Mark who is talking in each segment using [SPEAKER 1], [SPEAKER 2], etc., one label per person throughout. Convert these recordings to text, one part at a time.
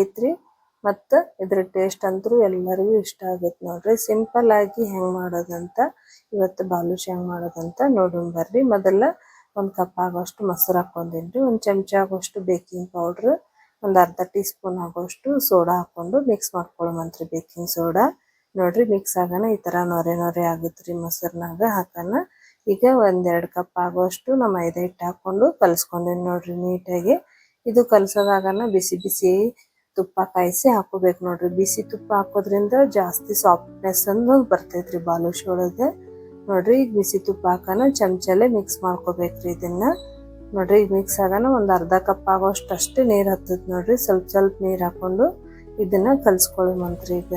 [SPEAKER 1] ಐತ್ರಿ. ಮತ್ತು ಇದ್ರ ಟೇಸ್ಟ್ ಅಂತೂ ಎಲ್ಲರಿಗೂ ಇಷ್ಟ ಆಗೈತೆ ನೋಡ್ರಿ. ಸಿಂಪಲ್ ಆಗಿ ಹೆಂಗೆ ಮಾಡೋದಂತ ಇವತ್ತು ಬಾಲುಷ ಹೆಂಗೆ ಮಾಡೋದಂತ ನೋಡೋಣ ಬರ್ರಿ. ಮೊದಲ ಒಂದು ಕಪ್ ಆಗೋಷ್ಟು ಮೊಸರು ಹಾಕೊಂಡಿನ್ರಿ. ಒಂದು ಚಮಚ ಆಗೋಷ್ಟು ಬೇಕಿಂಗ್ ಪೌಡ್ರ್, ಒಂದು ಅರ್ಧ ಟೀ ಸ್ಪೂನ್ ಆಗೋಷ್ಟು ಸೋಡಾ ಹಾಕೊಂಡು ಮಿಕ್ಸ್ ಮಾಡ್ಕೊಳ್ಳೋಮಂತ್ರಿ. ಬೇಕಿಂಗ್ ಸೋಡಾ ನೋಡ್ರಿ ಮಿಕ್ಸ್ ಆಗೋಣ ಈ ಥರ ನೊರೆ ನೊರೆ ಆಗುತ್ತೆ ರೀ ಮೊಸರಿನಾಗ ಹಾಕೋಣ. ಈಗ 1-2 ಕಪ್ ಆಗೋಷ್ಟು ನಾ ಮೈದಾ ಹಿಟ್ಟು ಹಾಕೊಂಡು ಕಲಿಸ್ಕೊಂಡೇನಿ ನೋಡ್ರಿ ನೀಟಾಗಿ. ಇದು ಕಲಸೋದಾಗನ ಬಿಸಿ ಬಿಸಿ ತುಪ್ಪ ಕಾಯಿಸಿ ಹಾಕೋಬೇಕು ನೋಡ್ರಿ. ಬಿಸಿ ತುಪ್ಪ ಹಾಕೋದ್ರಿಂದ ಜಾಸ್ತಿ ಸಾಫ್ಟ್ನೆಸ್ ಅನ್ನೋದು ಬರ್ತೈತ್ರಿ ಬಾಲುಷ ಒಳಗೆ. ನೋಡ್ರಿ ಈಗ ಬಿಸಿ ತುಪ್ಪ ಹಾಕೋಣ, ಚಮಚಲ್ಲೇ ಮಿಕ್ಸ್ ಮಾಡ್ಕೋಬೇಕ್ರಿ ಇದನ್ನ. ನೋಡ್ರಿ ಈಗ ಮಿಕ್ಸ್ ಆಗೋಣ. ಒಂದು ಅರ್ಧ ಕಪ್ ಆಗೋಷ್ಟು ಅಷ್ಟೇ ನೀರು ಹತ್ತದ ನೋಡ್ರಿ. ಸ್ವಲ್ಪ ಸ್ವಲ್ಪ ನೀರು ಹಾಕೊಂಡು ಇದನ್ನ ಕಲ್ಸ್ಕೊಳ್ಳೋಮಂತ್ರಿ. ಈಗ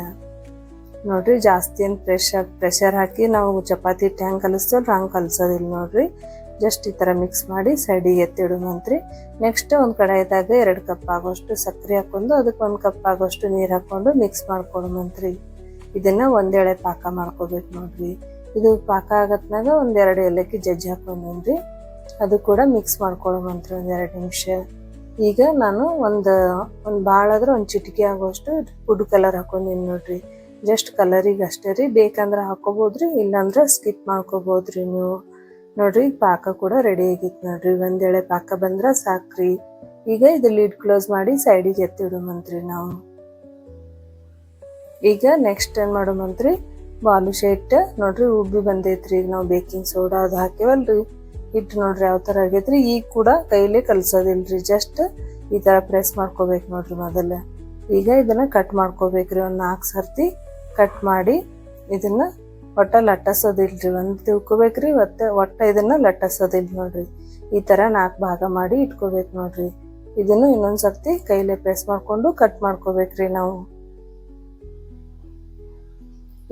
[SPEAKER 1] ನೋಡ್ರಿ ಜಾಸ್ತಿ ಏನು ಪ್ರೆಷರ್ ಹಾಕಿ ನಾವು ಚಪಾತಿ ಹಿಟ್ಟು ಹೆಂಗೆ ಕಲಿಸ್ತೇವಲ್ಲ ಹಂಗೆ ಕಲಸೋದಿಲ್ಲ ನೋಡ್ರಿ. ಜಸ್ಟ್ ಈ ಥರ ಮಿಕ್ಸ್ ಮಾಡಿ ಸೈಡಿಗೆ ಎತ್ತಿಡುಮಂತ್ರಿ. ನೆಕ್ಸ್ಟ್ ಒಂದು ಕಡಾಯಿದಾಗ 2 ಕಪ್ ಆಗೋಷ್ಟು ಸಕ್ಕರೆ ಹಾಕೊಂಡು ಅದಕ್ಕೆ 1 ಕಪ್ ಆಗೋಷ್ಟು ನೀರು ಹಾಕೊಂಡು ಮಿಕ್ಸ್ ಮಾಡ್ಕೊಳಮಂತ್ರಿ. ಇದನ್ನ ಒಂದೆಳೆ ಪಾಕ ಮಾಡ್ಕೋಬೇಕು ನೋಡ್ರಿ. ಇದು ಪಾಕ ಆಗತ್ನಾಗ 1-2 ಏಲಕ್ಕಿ ಜಜ್ಜಿ ಹಾಕೊಂಡ್ರಿ. ಅದು ಕೂಡ ಮಿಕ್ಸ್ ಮಾಡ್ಕೊಳಮಂತ್ರಿ 1-2 ನಿಮಿಷ. ಈಗ ನಾನು ಒಂದು ಭಾಳ ಆದ್ರೆ ಒಂದು ಚಿಟಿಕೆ ಆಗೋಷ್ಟು ಫುಡ್ ಕಲರ್ ಹಾಕೊಂಡಿನಿ ನೋಡ್ರಿ. ಜಸ್ಟ್ ಕಲರಿಗೆ ಅಷ್ಟೇ ರೀ. ಬೇಕಂದ್ರೆ ಹಾಕೋಬೋದ್ರಿ, ಇಲ್ಲಾಂದ್ರೆ ಸ್ಕಿಪ್ ಮಾಡ್ಕೋಬೋದ್ರಿ ನೀವು. ನೋಡ್ರಿ ಪಾಕ ಕೂಡ ರೆಡಿ ಆಗಿತ್ತು ನೋಡ್ರಿ. ಒಂದೆಳೆ ಪಾಕ ಬಂದ್ರೆ ಸಾಕ್ರಿ. ಈಗ ಇದು ಲಿಡ್ ಕ್ಲೋಸ್ ಮಾಡಿ ಸೈಡಿಗೆ ಎತ್ತಿಡುಮಂತ್ರಿ ನಾವು. ಈಗ ನೆಕ್ಸ್ಟ್ ಏನ್ ಮಾಡೋಮಂತ್ರಿ, ಬಾಲುಷ ಹಿಟ್ಟು ನೋಡ್ರಿ ಉಬ್ಬಿ ಬಂದೈತ್ರಿ. ಈಗ ನಾವು ಬೇಕಿಂಗ್ ಸೋಡಾ ಅದು ಹಾಕಿವಲ್ರಿ, ಹಿಟ್ಟು ನೋಡ್ರಿ ಯಾವ ಥರ ಆಗೈತ್ರಿ. ಈಗ ಕೂಡ ಕೈಲೇ ಕಲ್ಸೋದಿಲ್ರಿ, ಜಸ್ಟ್ ಈ ಥರ ಪ್ರೆಸ್ ಮಾಡ್ಕೋಬೇಕು ನೋಡ್ರಿ ಮೊದಲ. ಈಗ ಇದನ್ನ ಕಟ್ ಮಾಡ್ಕೋಬೇಕ್ರಿ. ಒಂದು 4 ಸರ್ತಿ ಕಟ್ ಮಾಡಿ ಇದನ್ನ ಒಟ್ಟ ಲಟ್ಟಸೋದಿಲ್ರಿ. ಒಂದು ತಿಳ್ಕೊಬೇಕ್ರಿ ಒಟ್ಟ ಇದನ್ನ ಲಟ್ಟಸೋದಿಲ್ಲ ನೋಡ್ರಿ. ಈ ಥರ 4 ಭಾಗ ಮಾಡಿ ಇಟ್ಕೋಬೇಕು ನೋಡ್ರಿ. ಇದನ್ನು ಇನ್ನೊಂದು ಸರ್ತಿ ಕೈಲೇ ಪ್ರೆಸ್ ಮಾಡ್ಕೊಂಡು ಕಟ್ ಮಾಡ್ಕೋಬೇಕ್ರಿ ನಾವು.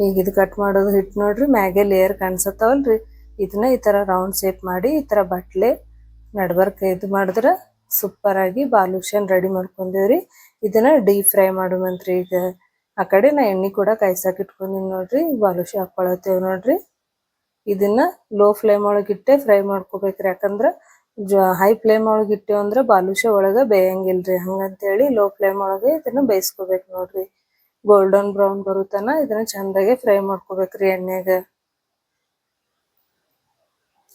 [SPEAKER 1] ಈಗ ಇದು ಕಟ್ ಮಾಡೋದು ಹಿಟ್ಟು ನೋಡ್ರಿ ಮ್ಯಾಗೆ ಲೇಯರ್ ಕಾಣಿಸತ್ತವಲ್ರಿ, ಇದನ್ನ ಈ ಥರ ರೌಂಡ್ ಶೇಪ್ ಮಾಡಿ ಈ ಥರ ಬಟ್ಲೆ ನಡ್ಬರ್ಕ ಇದು ಮಾಡಿದ್ರೆ ಸೂಪರ್ ಆಗಿ ಬಾಲುಷನ್ ರೆಡಿ ಮಾಡ್ಕೊಂಡೇವ್ರಿ. ಇದನ್ನ ಡೀಪ್ ಫ್ರೈ ಮಾಡುಮಂತ್ರಿ. ಈಗ ಆ ಕಡೆ ನಾ ಎಣ್ಣೆ ಕೂಡ ಕಾಯ್ಸಾಕ್ ಇಟ್ಕೊಂಡಿನಿ ನೋಡ್ರಿ. ಬಾಲುಷ ಹಾಕೊಳತ್ತೇವ್ ನೋಡ್ರಿ. ಇದನ್ನ ಲೋ ಫ್ಲೇಮ್ ಒಳಗೆ ಇಟ್ಟೆ ಫ್ರೈ ಮಾಡ್ಕೋಬೇಕ್ರಿ. ಯಾಕಂದ್ರೆ ಹೈ ಫ್ಲೇಮ್ ಒಳಗೆ ಇಟ್ಟೇವ್ ಅಂದ್ರೆ ಬಾಲುಷ ಒಳಗೆ ಬೇಯಂಗಿಲ್ರಿ. ಹಂಗಂತೇಳಿ ಲೋ ಫ್ಲೇಮ್ ಒಳಗೆ ಇದನ್ನ ಬೇಯಿಸ್ಕೋಬೇಕು ನೋಡ್ರಿ. ಗೋಲ್ಡನ್ ಬ್ರೌನ್ ಬರುತ್ತನ ಇದನ್ನ ಚಂದಾಗೆ ಫ್ರೈ ಮಾಡ್ಕೋಬೇಕ್ರಿ ಎಣ್ಣೆಗ.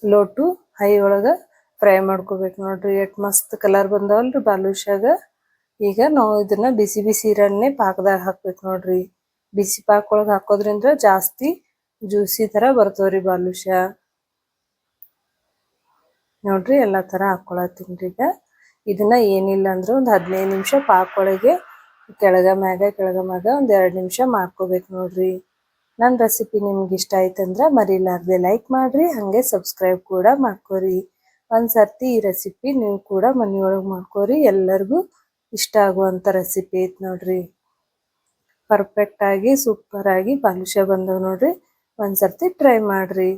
[SPEAKER 1] ಲೋ ಟು ಹೈ ಒಳಗ ಫ್ರೈ ಮಾಡ್ಕೋಬೇಕು ನೋಡ್ರಿ. ಎಷ್ಟ್ ಮಸ್ತ್ ಕಲರ್ ಬಂದವಲ್ರಿ ಬಾಲುಷಾಗ. ಈಗ ನಾವು ಇದನ್ನ ಬಿಸಿ ಬಿಸಿ ಇರನ್ನೇ ಪಾಕದಾಗ ಹಾಕ್ಬೇಕು ನೋಡ್ರಿ. ಬಿಸಿ ಪಾಕ ಒಳಗೆ ಹಾಕೋದ್ರಿಂದ ಜಾಸ್ತಿ ಜ್ಯೂಸಿ ತರ ಬರ್ತವ್ರಿ ಬಾಲುಷ. ನೋಡ್ರಿ ಎಲ್ಲಾ ತರ ಹಾಕೊಳತ್ತೀನ್ರಿ. ಈಗ ಇದನ್ನ ಏನಿಲ್ಲ ಅಂದ್ರೆ ಒಂದು 15 ನಿಮಿಷ ಪಾಕ ಒಳಗೆ ಕೆಳಗ ಮ್ಯಾಗ ಒಂದು 2 ನಿಮಿಷ ಮಾಡ್ಕೋಬೇಕು ನೋಡ್ರಿ. ನನ್ನ ರೆಸಿಪಿ ನಿಮ್ಗೆ ಇಷ್ಟ ಆಯ್ತಂದ್ರೆ ಮರಿಲಾರ್ದೆ ಲೈಕ್ ಮಾಡ್ರಿ, ಹಂಗೆ ಸಬ್ಸ್ಕ್ರೈಬ್ ಕೂಡ ಮಾಡ್ಕೋರಿ. ಒಂದ್ಸರ್ತಿ ಈ ರೆಸಿಪಿ ನೀವು ಕೂಡ ಮನೆಯೊಳಗೆ ಮಾಡ್ಕೋರಿ. ಎಲ್ಲರಿಗೂ ಇಷ್ಟ ಆಗುವಂಥ ರೆಸಿಪಿ ಐತ್ ನೋಡ್ರಿ. ಪರ್ಫೆಕ್ಟ್ ಆಗಿ ಸೂಪರ್ ಆಗಿ ಬಾಲುಷ ಬಂದವ್ ನೋಡ್ರಿ. ಒಂದ್ಸರ್ತಿ ಟ್ರೈ ಮಾಡ್ರಿ.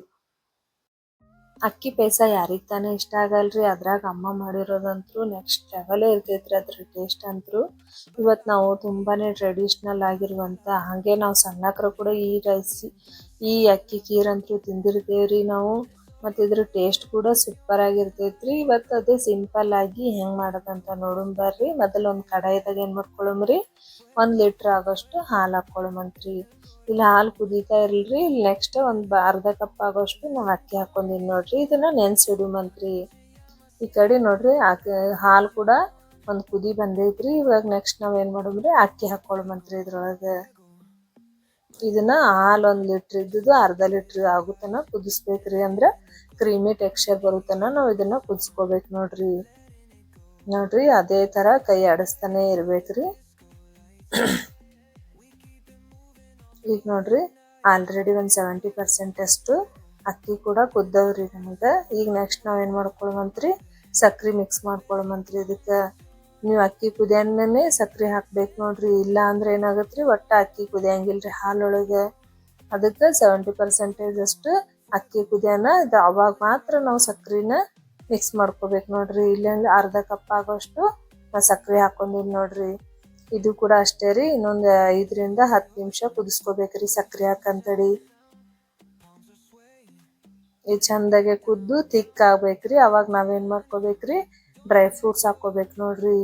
[SPEAKER 1] ಅಕ್ಕಿ ಪಾಯಸ ಯಾರಿಗೆ ತಾನೇ ಇಷ್ಟ ಆಗಲ್ರಿ. ಅದ್ರಾಗ ಅಮ್ಮ ಮಾಡಿರೋದಂತೂ ನೆಕ್ಸ್ಟ್ ಲೆವೆಲೇ ಇರ್ತೈತ್ರಿ ಅದ್ರ ಟೇಸ್ಟ್ ಅಂತೂ. ಇವತ್ತು ನಾವು ತುಂಬಾನೇ ಟ್ರೆಡಿಷ್ನಲ್ ಆಗಿರುವಂತ, ಹಾಗೆ ನಾವು ಸಣ್ಣಕ್ರು ಕೂಡ ಈ ಅಕ್ಕಿ ಖೀರಂತೂ ತಿಂದಿರ್ತೇವ್ರಿ ನಾವು. ಮತ್ತು ಇದ್ರ ಟೇಸ್ಟ್ ಕೂಡ ಸೂಪರ್ ಆಗಿರ್ತೈತ್ರಿ. ಇವತ್ತು ಅದೇ ಸಿಂಪಲ್ ಆಗಿ ಹೆಂಗ್ ಮಾಡೋದಂತ ನೋಡೋಣ ಬರ್ರಿ. ಮೊದಲು ಒಂದು ಕಡಾಯಿದಾಗ ಏನ್ ಮಾಡ್ಕೊಳಮ್ರಿ, 1 ಲೀಟರ್ ಆಗೋಷ್ಟು ಹಾಲು ಹಾಕೊಳಮಂತ್ರಿ. ಇಲ್ಲಿ ಹಾಲು ಕುದೀತಾ ಇರಲ್ರಿ. ಇಲ್ಲಿ ನೆಕ್ಸ್ಟ್ ಒಂದು ಅರ್ಧ ಕಪ್ ಆಗೋಷ್ಟು ನಾವು ಅಕ್ಕಿ ಹಾಕೊಂಡಿನಿ ನೋಡ್ರಿ. ಇದನ್ನ ನೆನ್ಸಿಡುಮಂತ್ರಿ. ಈ ಕಡೆ ನೋಡ್ರಿ ಹಾಲು ಕೂಡ ಒಂದು ಕುದಿ ಬಂದೈತ್ರಿ. ಇವಾಗ ನೆಕ್ಸ್ಟ್ ನಾವ್ ಏನ್ ಮಾಡೋಮ್ರಿ, ಅಕ್ಕಿ ಹಾಕೊಳಮಂತ್ರಿ ಇದ್ರೊಳಗೆ. ಇದನ್ನ ಹಾಲು 1 ಲೀಟರ್ ಇದ್ದುದು ಅರ್ಧ ಲೀಟರ್ ಆಗುತ್ತನ ಕುದಿಸ್ಬೇಕ್ರಿ. ಅಂದ್ರ ಕ್ರೀಮಿ ಟೆಕ್ಸ್ಚರ್ ಬರುತ್ತನ ನಾವು ಇದನ್ನ ಕುದಿಸ್ಕೋಬೇಕು ನೋಡ್ರಿ. ನೋಡ್ರಿ ಅದೇ ತರ ಕೈ ಆಡಿಸ್ತಾನೆ ಇರ್ಬೇಕ್ರಿ. ಈಗ ನೋಡ್ರಿ ಆಲ್ರೆಡಿ ಒಂದು 70% ಅಷ್ಟು ಅಕ್ಕಿ ಕೂಡ ಕುದ್ದವ್ರಿ ನಮಗ. ಈಗ ನೆಕ್ಸ್ಟ್ ನಾವ್ ಏನ್ ಮಾಡ್ಕೊಳಮಂತ್ರಿ, ಸಕ್ರಿ ಮಿಕ್ಸ್ ಮಾಡ್ಕೊಳಮಂತ್ರಿ. ಇದಕ್ಕೆ ನೀವು ಅಕ್ಕಿ ಕುದಿಯನ್ನೇ ಸಕ್ರಿ ಹಾಕ್ಬೇಕು ನೋಡ್ರಿ. ಇಲ್ಲ ಅಂದ್ರೆ ಏನಾಗತ್ರಿ, ಒಟ್ಟ ಅಕ್ಕಿ ಕುದಿಯಂಗಿಲ್ರಿ ಹಾಲೊಳಗೆ. ಅದಕ್ಕೆ 70% ಅಷ್ಟು ಅಕ್ಕಿ ಕುದಿಯನ ಅವಾಗ ಮಾತ್ರ ನಾವು ಸಕ್ರಿನ ಮಿಕ್ಸ್ ಮಾಡ್ಕೋಬೇಕು ನೋಡ್ರಿ. ಇಲ್ಲಾಂದ್ರೆ ಅರ್ಧ ಕಪ್ ಆಗೋಷ್ಟು ನಾ ಸಕ್ರಿ ಹಾಕೊಂಡಿನಿ ನೋಡ್ರಿ. ಇದು ಕೂಡ ಅಷ್ಟೇ ರೀ. ಇನ್ನೊಂದು 5ರಿಂದ 10 ನಿಮಿಷ ಕುದಿಸ್ಕೋಬೇಕ್ರಿ ಸಕ್ರಿ ಹಾಕಂತೇಳಿ. ಈ ಚಂದಾಗೆ ಕುದ್ದು ತಿಕ್ ಆಗ್ಬೇಕ್ರಿ. ಅವಾಗ ನಾವೇನ್ ಮಾಡ್ಕೋಬೇಕ್ರಿ, ಡ್ರೈ ಫ್ರೂಟ್ಸ್ ಹಾಕೋಬೇಕು ನೋಡ್ರಿ.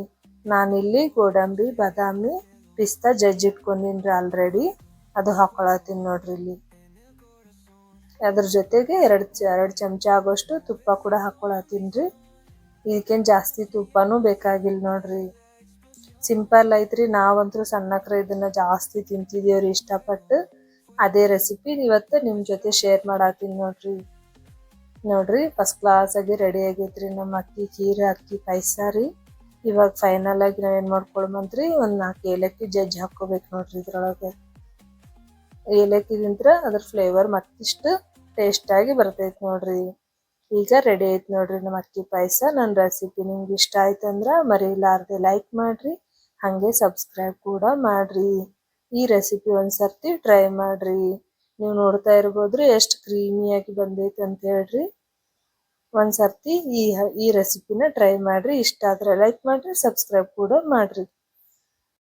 [SPEAKER 1] ನಾನಿಲ್ಲಿ ಗೋಡಂಬಿ ಬಾದಾಮಿ ಪಿಸ್ತಾ ಜಜ್ಜಿಟ್ಕೊಂಡಿನ್ರಿ ಆಲ್ರೆಡಿ, ಅದು ಹಾಕೊಳತೀನಿ ನೋಡ್ರಿ ಇಲ್ಲಿ. ಅದ್ರ ಜೊತೆಗೆ ಎರಡು ಚಮಚ ಆಗೋಷ್ಟು ತುಪ್ಪ ಕೂಡ ಹಾಕೊಳತೀನ್ರಿ. ಇದಕ್ಕೇನು ಜಾಸ್ತಿ ತುಪ್ಪನೂ ಬೇಕಾಗಿಲ್ಲ ನೋಡ್ರಿ, ಸಿಂಪಲ್ ಐತ್ರಿ. ನಾವಂತೂ ಸಣ್ಣಕ್ರ ಇದನ್ನ ಜಾಸ್ತಿ ತಿಂತಿದೇವ್ರಿ ಇಷ್ಟಪಟ್ಟು. ಅದೇ ರೆಸಿಪಿ ಇವತ್ತು ನಿಮ್ ಜೊತೆ ಶೇರ್ ಮಾಡತ್ತೀನಿ ನೋಡ್ರಿ. ಫಸ್ಟ್ ಕ್ಲಾಸ್ ಆಗಿ ರೆಡಿ ಆಗೈತ್ರಿ ನಮ್ಮ ಅಕ್ಕಿ ಖೀರ್ ಅಕ್ಕಿ ಪಾಯಸ ರೀ. ಇವಾಗ ಫೈನಲ್ ಆಗಿ ನಾವೇನ್ ಮಾಡ್ಕೊಳ್ಮಂತ್ರಿ, ಒಂದ್ 4 ಏಲಕ್ಕಿ ಜಜ್ಜಿ ಹಾಕೋಬೇಕು ನೋಡ್ರಿ ಇದ್ರೊಳಗೆ. ಏಲಕ್ಕಿದಿಂತ್ರ ಅದ್ರ ಫ್ಲೇವರ್ ಮತ್ತಿಷ್ಟು ಟೇಸ್ಟ್ ಆಗಿ ಬರ್ತೈತಿ ನೋಡ್ರಿ. ಈಗ ರೆಡಿ ಐತ್ ನೋಡ್ರಿ ನಮ್ಮ ಅಕ್ಕಿ ಪಾಯಸ. ನನ್ನ ರೆಸಿಪಿ ನಿಮ್ಗೆ ಇಷ್ಟ ಆಯ್ತಂದ್ರ ಮರಿಲಾರ್ದೆ ಲೈಕ್ ಮಾಡ್ರಿ, ಹಂಗೆ ಸಬ್ಸ್ಕ್ರೈಬ್ ಕೂಡ ಮಾಡ್ರಿ. ಈ ರೆಸಿಪಿ ಒಂದ್ಸರ್ತಿ ಟ್ರೈ ಮಾಡ್ರಿ. ನೀವು ನೋಡ್ತಾ ಇರ್ಬೋದ್ರಿ ಎಷ್ಟು ಕ್ರೀಮಿಯಾಗಿ ಬಂದೈತೆ ಅಂತ ಹೇಳ್ರಿ. ಒಂದ್ಸರ್ತಿ ಈ ರೆಸಿಪಿನ ಟ್ರೈ ಮಾಡ್ರಿ. ಇಷ್ಟ ಆದ್ರೆ ಲೈಕ್ ಮಾಡ್ರಿ, ಸಬ್ಸ್ಕ್ರೈಬ್ ಕೂಡ ಮಾಡ್ರಿ.